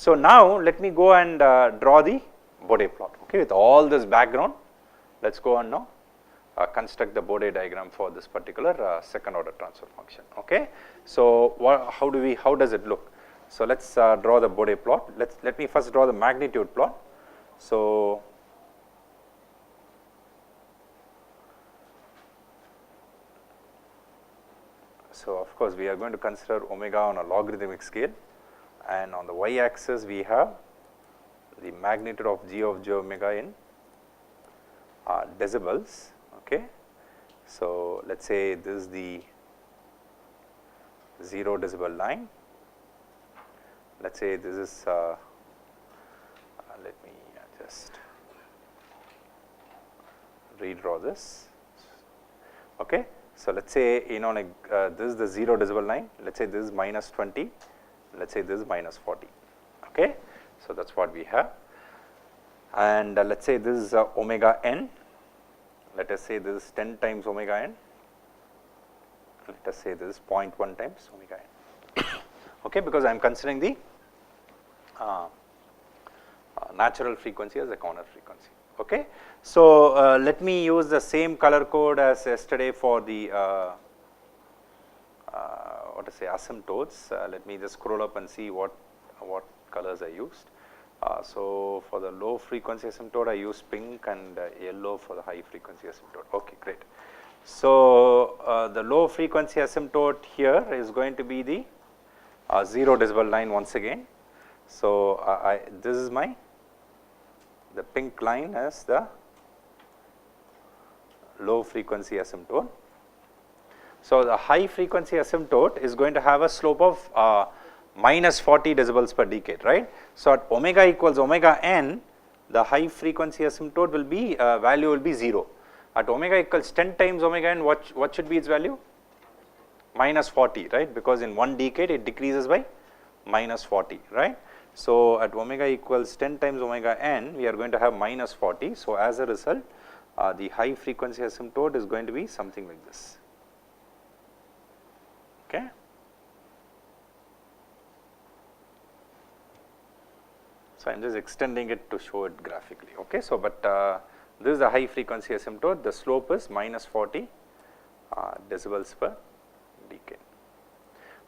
So now let me go and draw the Bode plot. Okay, with all this background, let's go on now construct the Bode diagram for this particular second order transfer function. Okay, so how does it look? So let's draw the Bode plot. Let me first draw the magnitude plot. So of course we are going to consider omega on a logarithmic scale, and on the y axis we have the magnitude of g omega in decibels. Okay, so let's say this is the 0 decibel line. Let's say this is let me just redraw this. Okay, so let's say like this is the 0 decibel line. Let's say this is minus 20. Let's say this is minus 40. Okay, so that's what we have. And let's say this is omega n. Let us say this is 10 times omega n. Let us say this is 0.1 times omega n. Okay, because I am considering the natural frequency as a corner frequency. Okay, so let me use the same color code as yesterday for the asymptotes. Let me just scroll up and see what colors I used. So for the low frequency asymptote I use pink and yellow for the high frequency asymptote. Okay, great. So the low frequency asymptote here is going to be the 0 decibel line once again. So this is the pink line as the low frequency asymptote. So the high frequency asymptote is going to have a slope of minus 40 decibels per decade, right? So at omega equals omega n, the high frequency asymptote will be value will be 0. At omega equals 10 times omega n, what should be its value? Minus 40, right? Because in one decade it decreases by minus 40, right? So at omega equals 10 times omega n, we are going to have minus 40. So as a result, the high frequency asymptote is going to be something like this. Okay. So I am just extending it to show it graphically. Okay. So but this is the high frequency asymptote. The slope is minus 40 decibels per decade.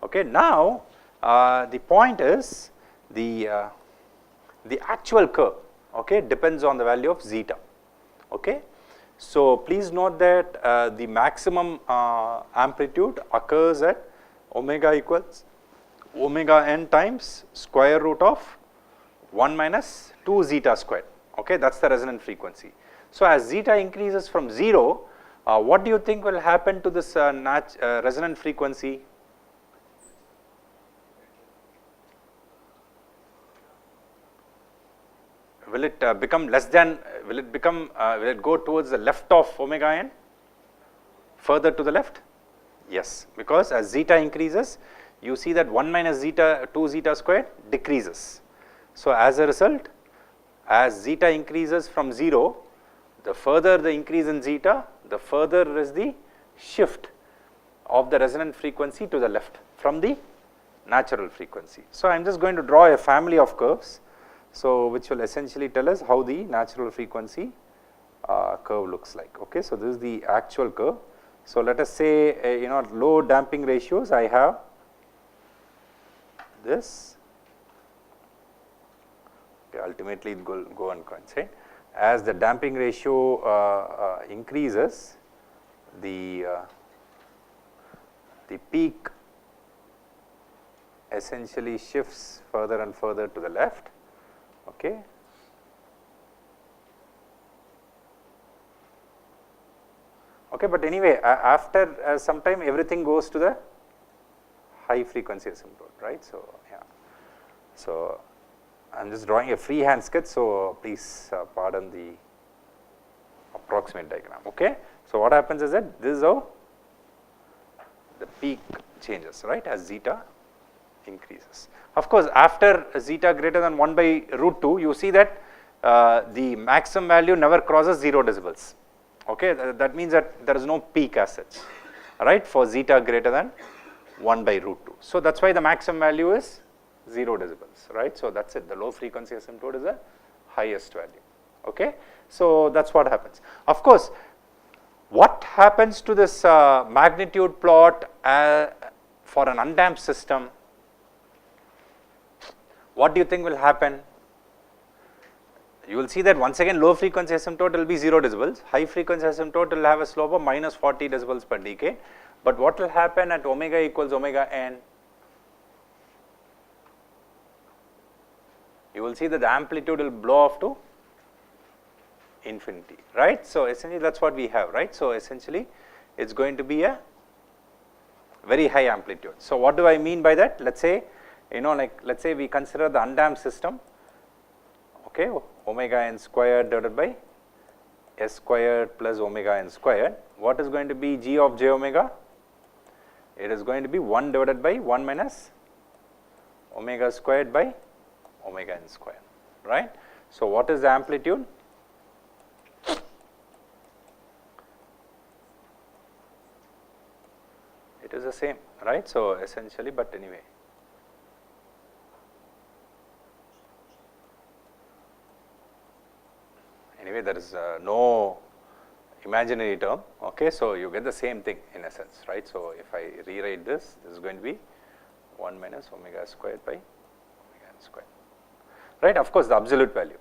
Okay. Now the point is the actual curve, okay, depends on the value of zeta. Okay. So please note that the maximum amplitude occurs at omega equals omega n times square root of 1 minus 2 zeta squared. Okay, that's the resonant frequency. So as zeta increases from 0, what do you think will happen to this resonant frequency? Will it become less than, will it go towards the left of omega n, further to the left? Yes, because as zeta increases, you see that 1 minus zeta 2 zeta squared decreases. So as a result, as zeta increases from 0, the further the increase in zeta, the further is the shift of the resonant frequency to the left from the natural frequency. So I am just going to draw a family of curves, so which will essentially tell us how the natural frequency curve looks like. Okay, so this is the actual curve. So let us say low damping ratios, I have this. Okay, ultimately it will go and coincide. As the damping ratio increases, the peak essentially shifts further and further to the left. Okay. Okay, but anyway, after some time, everything goes to the high frequency asymptote, right? So yeah. So I am just drawing a freehand sketch, so please pardon the approximate diagram. Okay. So what happens is that this is how the peak changes, right, as zeta increases. Of course, after zeta greater than 1 by root 2, you see that the maximum value never crosses 0 decibels. Okay, that means that there is no peak as such, right, for zeta greater than 1 by root 2. So that's why the maximum value is 0 decibels, right. So, that is it, the low frequency asymptote is the highest value, okay. So, that is what happens. Of course, what happens to this magnitude plot for an undamped system? What do you think will happen? You will see that once again low frequency asymptote will be 0 decibels, high frequency asymptote will have a slope of minus 40 decibels per decade, but what will happen at omega equals omega n? You will see that the amplitude will blow off to infinity, right. So, essentially that is what we have, right. So, essentially it is going to be a very high amplitude. So, what do I mean by that? Let us say, like let us say we consider the undamped system, okay, omega n squared divided by s squared plus omega n squared. What is going to be g of j omega? It is going to be 1 divided by 1 minus omega squared by omega n squared, right. So, what is the amplitude? It is the same, right. So, essentially, but anyway, there is no imaginary term, okay. So, you get the same thing in a sense, right. So, if I rewrite this, this is going to be 1 minus omega squared by omega n squared, right. Of course, the absolute value,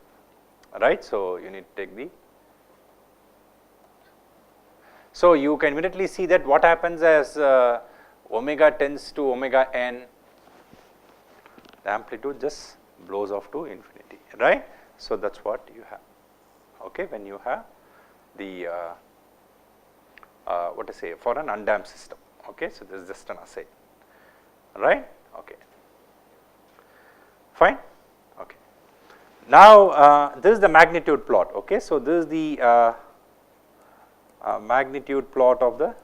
right. So, you need to take the, so you can immediately see that what happens as omega tends to omega n, the amplitude just blows off to infinity, right. So, that is what you have, okay, when you have the what to say for an undamped system, okay. So, this is just an aside, right, okay, fine, okay. Now, this is the magnitude plot, okay. So, this is the magnitude plot of the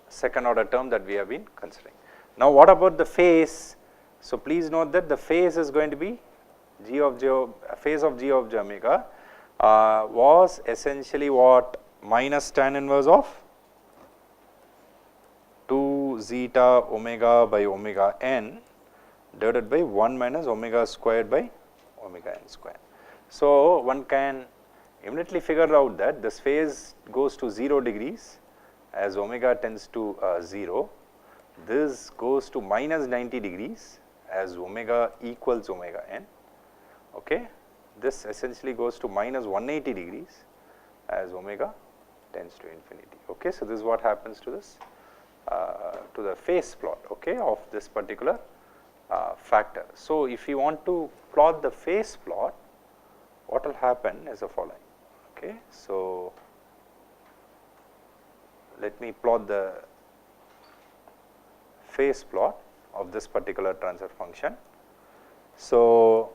second order term that we have been considering. Now, what about the phase? So, please note that the phase is going to be g of j, phase of g of j omega was essentially what? Minus tan inverse of 2 zeta omega by omega n divided by 1 minus omega squared by omega n squared. So, one can immediately figure out that this phase goes to 0 degrees as omega tends to 0. This goes to minus 90 degrees as omega equals omega n, okay. This essentially goes to minus 180 degrees as omega tends to infinity, okay. So, this is what happens to this to the phase plot, okay, of this particular factor. So, if you want to plot the phase plot, what will happen is the following, okay. So, let me plot the phase plot of this particular transfer function. So,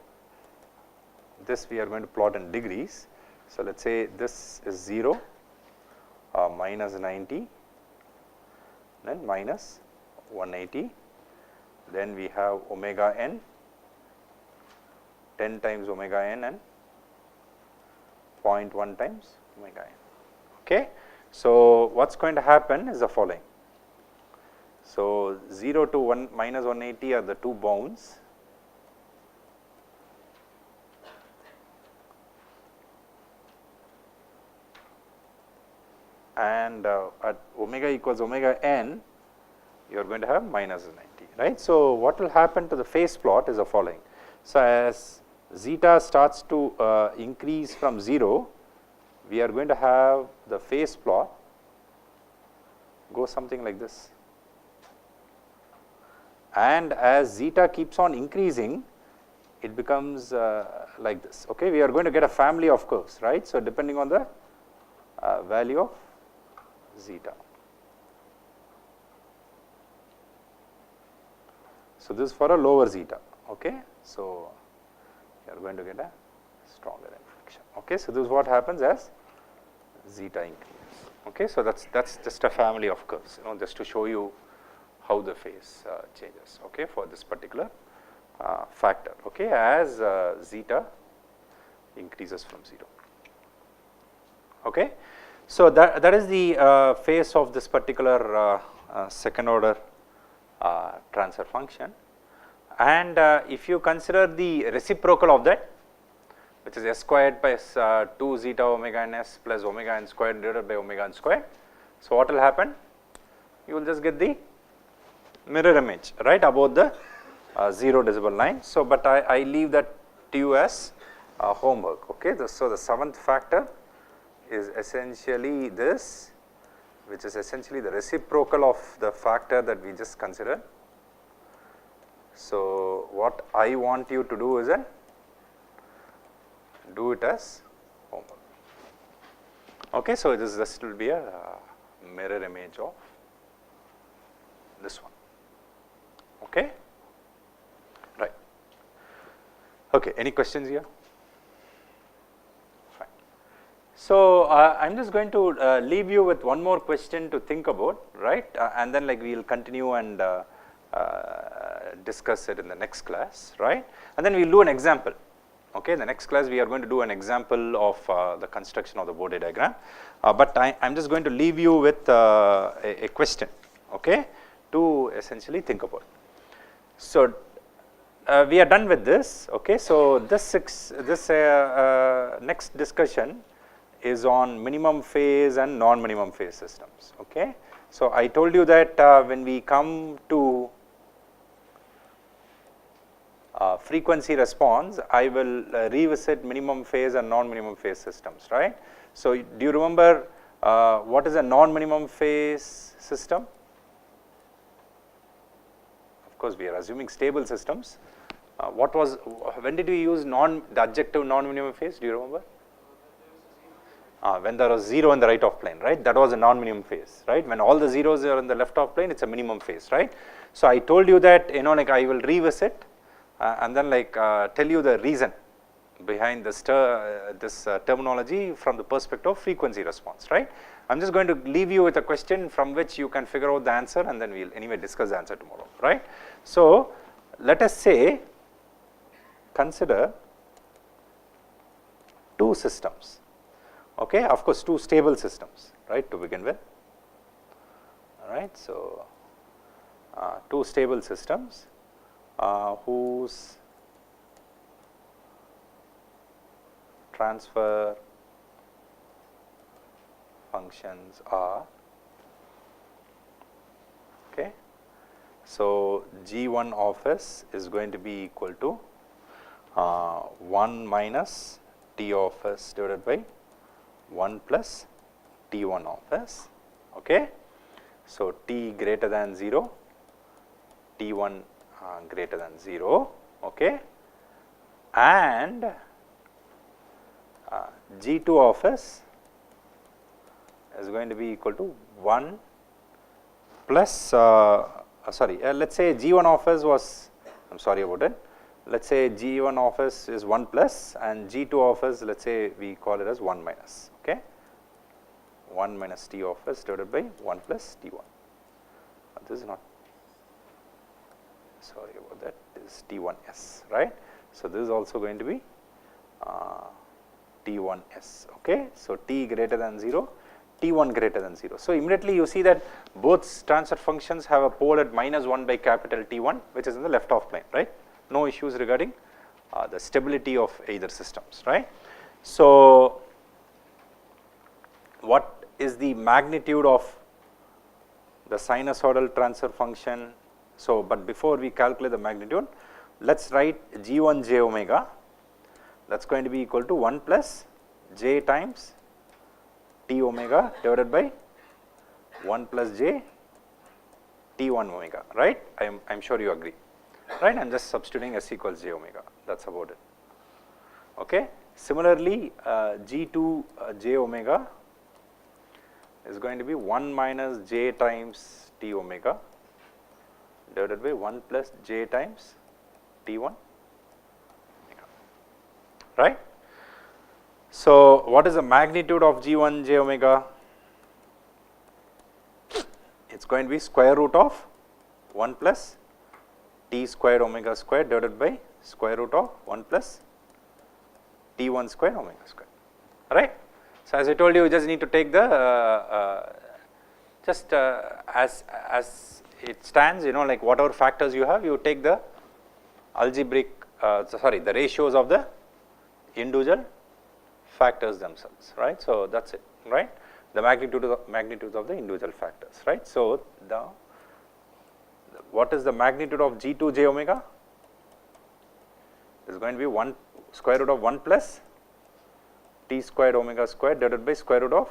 this we are going to plot in degrees. So, let us say this is 0, minus 90, then minus 180, then we have omega n, 10 times omega n and 0.1 times omega n, okay. So, what is going to happen is the following. So, 0 to 1 minus 180 are the two bounds, and at omega equals omega n, you are going to have minus 90, right. So, what will happen to the phase plot is the following. So, as zeta starts to increase from 0, we are going to have the phase plot go something like this, and as zeta keeps on increasing, it becomes like this, okay. We are going to get a family of curves, right. So, depending on the value of zeta. So, this is for a lower zeta, okay. So, you are going to get a stronger inflection, okay. So, this is what happens as zeta increases, okay. So, that is just a family of curves, just to show you how the phase changes, okay, for this particular factor, okay, as zeta increases from 0, okay. So that is the phase of this particular second order transfer function, and if you consider the reciprocal of that, which is s squared plus 2 zeta omega n s plus omega n squared divided by omega n squared. So what will happen? You will just get the mirror image right above the 0 decibel line. So but I leave that to you as homework. Okay, so the seventh factor is essentially this, which is essentially the reciprocal of the factor that we just considered. So what I want you to do is do it as homework. Okay, so this will be a mirror image of this one. Okay, right. Okay, any questions here? Fine. So I am just going to leave you with one more question to think about, right? And then like we will continue and discuss it in the next class, right? And then we will do an example. Okay, in the next class we are going to do an example of the construction of the Bode diagram, but I am just going to leave you with a question, okay, to essentially think about. So we are done with this. Okay, so this next discussion is on minimum phase and non-minimum phase systems. Okay, so I told you that when we come to frequency response, I will revisit minimum phase and non-minimum phase systems, right? So do you remember what is a non-minimum phase system? Of course, we are assuming stable systems. When did we use the adjective non-minimum phase? Do you remember? When there was 0 in the right of plane, right? That was a non-minimum phase, right? When all the zeros are in the left of plane, it's a minimum phase, right? So I told you that, you know, like I will revisit and then like tell you the reason behind this terminology from the perspective of frequency response, right? I'm just going to leave you with a question from which you can figure out the answer, and then we'll anyway discuss the answer tomorrow, right? So let us say, consider two systems, okay, of course two stable systems, right, to begin with. All right, so two stable systems whose transfer functions are, okay, so G1 of s is going to be equal to 1 minus T of s divided by 1 plus T1 of s, okay. So T greater than 0, T1 greater than 0, okay, and G2 of s is going to be equal to 1 plus, let's say G1 of s was, I'm sorry about it, let's say G1 of s is 1 plus and G2 of s, let's say we call it as 1 minus, okay, 1 minus T of s divided by 1 plus T1. This is not, sorry about that, this is T1s, right. So this is also going to be T1s, okay. So T greater than 0, T1 greater than 0. So immediately you see that both transfer functions have a pole at minus 1 by capital T1, which is in the left of plane, right. No issues regarding the stability of either systems, right. So what is the magnitude of the sinusoidal transfer function? So but before we calculate the magnitude, let's write G1 j omega, that's going to be equal to 1 plus j times T omega divided by 1 plus j T1 omega, right. I'm sure you agree, right. I'm just substituting s equals j omega, that's about it, okay. Similarly, G2 j omega is going to be 1 minus j times T omega divided by 1 plus j times T1, right. So what is the magnitude of G1 j omega? It's going to be square root of 1 plus T squared omega squared divided by square root of 1 plus T1 squared omega squared, right. So as I told you, you just need to take the as it stands, you know, like whatever factors you have, you take the algebraic the ratios of the individual factors themselves, right. So that's it, right, the magnitudes of the individual factors, right. So what is the magnitude of G2 j omega? Is going to be 1 square root of 1 plus t squared omega squared divided by square root of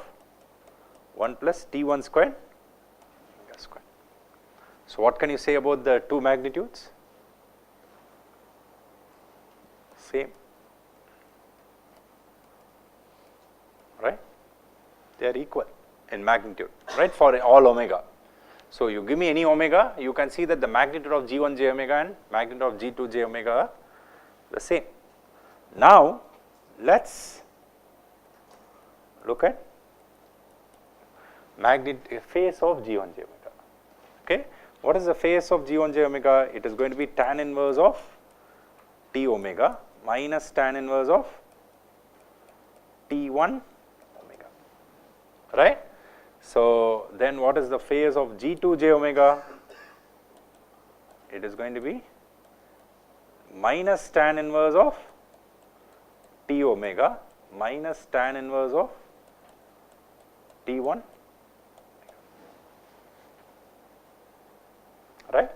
1 plus t1 squared omega squared. So what can you say about the two magnitudes? Same, right, they are equal in magnitude, right, for all omega. So you give me any omega, you can see that the magnitude of G1 j omega and magnitude of G2 j omega are the same. Now let's look at phase of G1 j omega. Okay, what is the phase of G1 j omega? It is going to be tan inverse of T omega minus tan inverse of T1 omega, right. So then what is the phase of G2 j omega? It is going to be minus tan inverse of T omega minus tan inverse of T1, right.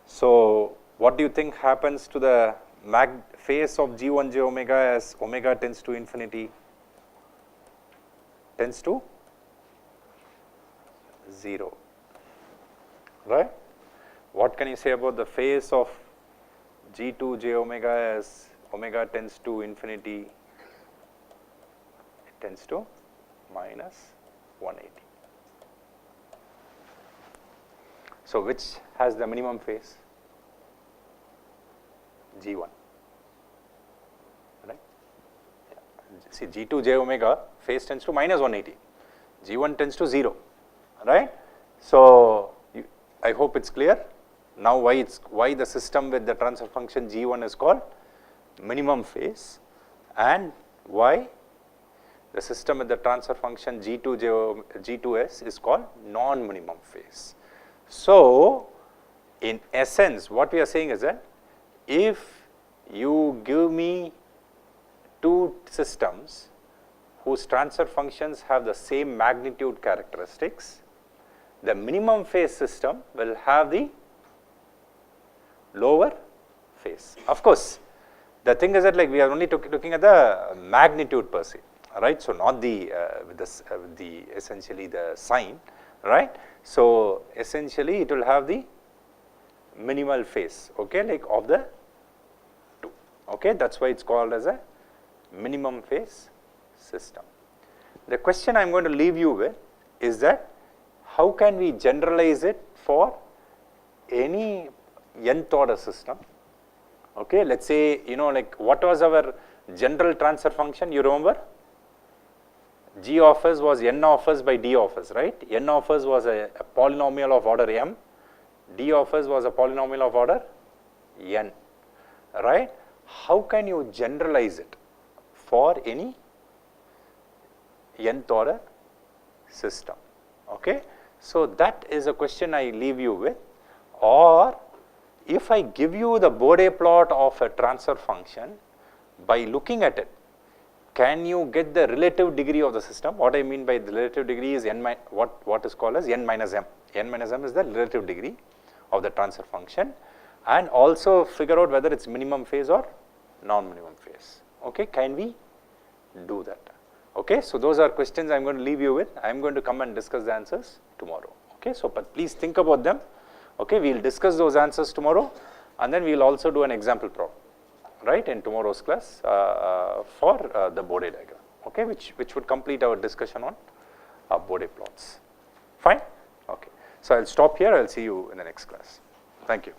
So what do you think happens to the phase of G1 j omega as omega tends to infinity? Tends to 0, right. What can you say about the phase of G2 j omega as omega tends to infinity? It tends to minus 180. So which has the minimum phase? G1, right. See, G2 j omega phase tends to minus 180, G1 tends to 0, right. So I hope it's clear now why the system with the transfer function G1 is called minimum phase and why the system with the transfer function G2s is called non-minimum phase. So in essence what we are saying is that if you give me two systems whose transfer functions have the same magnitude characteristics, the minimum phase system will have the lower phase. Of course, the thing is that like we are only looking at the magnitude per se, right. So not the essentially the sign, right. So essentially it will have the minimal phase, okay, like of the two, okay. That's why it's called as a minimum phase system. The question I'm going to leave you with is that how can we generalize it for any nth order system? Okay, let's say, you know, like what was our general transfer function? You remember? G of s was n of s by d of s, right? N of s was a polynomial of order m, d of s was a polynomial of order n, right? How can you generalize it for any nth order system? Okay, so that is a question I leave you with. Or if I give you the Bode plot of a transfer function, by looking at it, can you get the relative degree of the system? What I mean by the relative degree is what is called as n minus m. N minus m is the relative degree of the transfer function, and also figure out whether it's minimum phase or non-minimum phase. Okay, can we do that? Okay, so those are questions I'm going to leave you with. I'm going to come and discuss the answers tomorrow. Okay, so but please think about them. Okay, we'll discuss those answers tomorrow, and then we'll also do an example problem, right, in tomorrow's class for the Bode diagram. Okay, which would complete our discussion on Bode plots. Fine. Okay, so I'll stop here. I'll see you in the next class. Thank you.